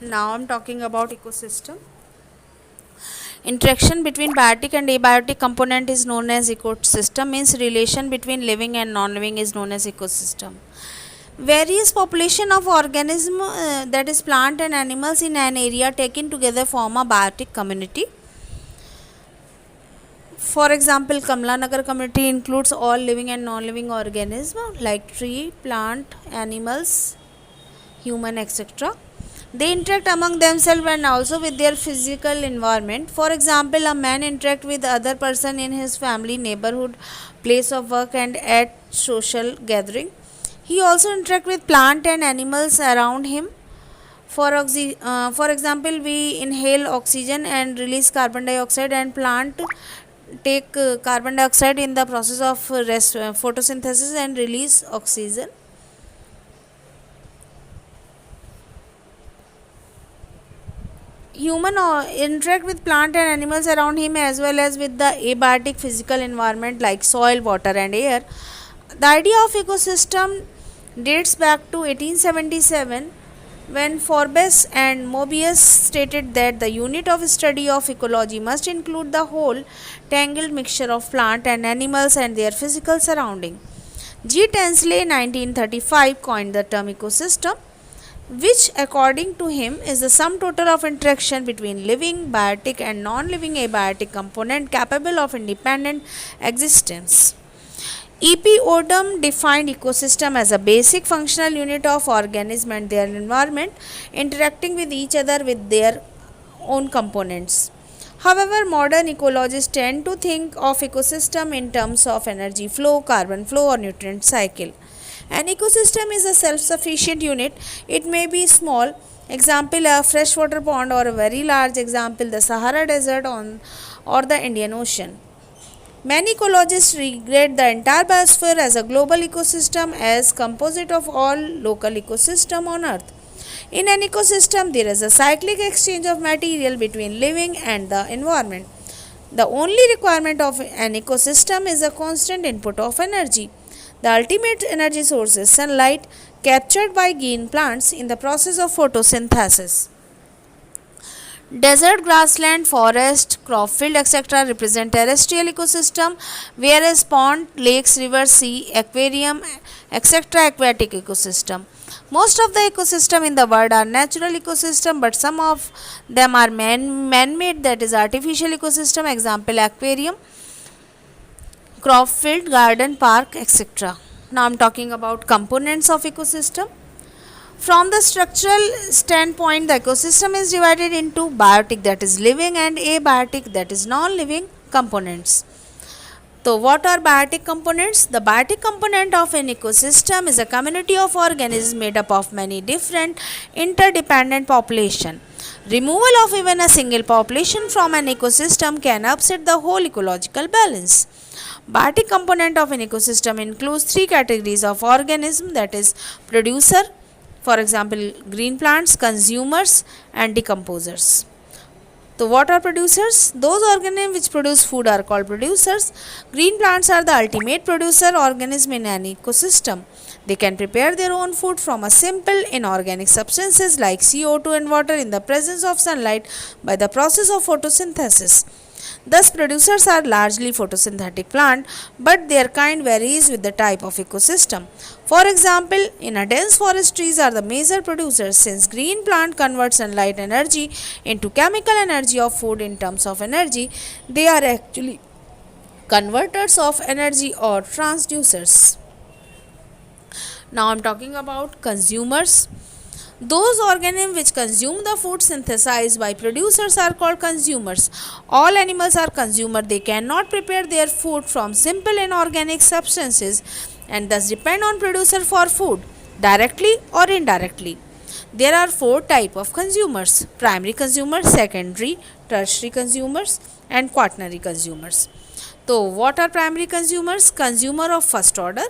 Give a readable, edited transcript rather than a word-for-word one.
Now I'm talking about ecosystem. Interaction between biotic and abiotic component is known as ecosystem. Means relation between living and non-living is known as ecosystem. Various population of organism, that is plant and animals in an area taken together form a biotic community. For example, Kamla Nagar community includes all living and non-living organisms like tree, plant, animals, human, etc. They interact among themselves and also with their physical environment. For example, a man interact with other person in his family, neighborhood, place of work and at social gathering. He also interact with plant and animals around him. For example, we inhale oxygen and release carbon dioxide, and plant take carbon dioxide in the process of photosynthesis and release oxygen. Human interact with plant and animals around him as well as with the abiotic physical environment like soil, water and air. The idea of ecosystem dates back to 1877 when Forbes and Mobius stated that the unit of study of ecology must include the whole tangled mixture of plant and animals and their physical surrounding. G. Tansley 1935 coined the term ecosystem, which according to him is the sum total of interaction between living, biotic and non-living abiotic component capable of independent existence. E.P. Odum defined ecosystem as a basic functional unit of organism and their environment interacting with each other with their own components. However, modern ecologists tend to think of ecosystem in terms of energy flow, carbon flow or nutrient cycle. An ecosystem is a self-sufficient unit. It may be small, example a freshwater pond, or a very large, example the Sahara Desert or the Indian Ocean. Many ecologists regard the entire biosphere as a global ecosystem as composite of all local ecosystem on Earth. In an ecosystem, there is a cyclic exchange of material between living and the environment. The only requirement of an ecosystem is a constant input of energy. The ultimate energy source is sunlight captured by green plants in the process of photosynthesis. Desert, grassland, forest, crop field, etc. represent terrestrial ecosystem, whereas pond, lakes, rivers, sea, aquarium, etc. aquatic ecosystem. Most of the ecosystem in the world are natural ecosystem, but some of them are man-made, that is artificial ecosystem, example aquarium, crop field, garden, park, etc. Now I am talking about components of ecosystem. From the structural standpoint, the ecosystem is divided into biotic, that is living, and abiotic, that is non-living components. So what are biotic components? The biotic component of an ecosystem is a community of organisms made up of many different interdependent populations. Removal of even a single population from an ecosystem can upset the whole ecological balance. Biotic component of an ecosystem includes three categories of organisms, that is producer, for example green plants, consumers and decomposers. So what are producers? Those organisms which produce food are called producers. Green plants are the ultimate producer organism in an ecosystem. They can prepare their own food from a simple inorganic substances like CO2 and water in the presence of sunlight by the process of photosynthesis. Thus, producers are largely photosynthetic plant, but their kind varies with the type of ecosystem. For example, in a dense forest, trees are the major producers since green plant converts sunlight energy into chemical energy of food in terms of energy. They are actually converters of energy or transducers. Now I am talking about consumers. Those organisms which consume the food synthesized by producers are called consumers. All animals are consumers. They cannot prepare their food from simple inorganic substances and thus depend on producer for food, directly or indirectly. There are four types of consumers: primary consumers, secondary, tertiary consumers and quaternary consumers. So what are primary consumers? Consumer of first order,